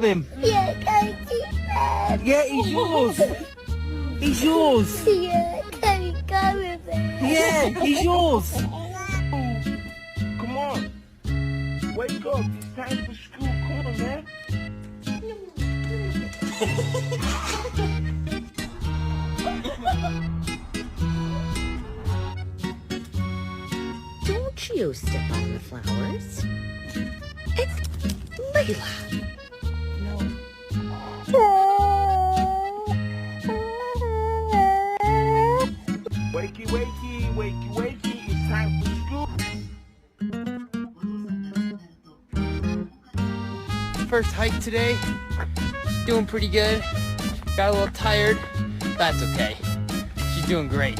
him? Yeah, can I keep him? Yeah, he's yours. He's yours. Yeah, can you go with him? Yeah, he's yours. Come on. Wake up. It's time for school. Come on, man. Don't you step on the flowers. It's Layla. Wakey, wakey, wakey, wakey. It's time for school. First hike today. Doing pretty good. Got a little tired. That's okay. She's doing great.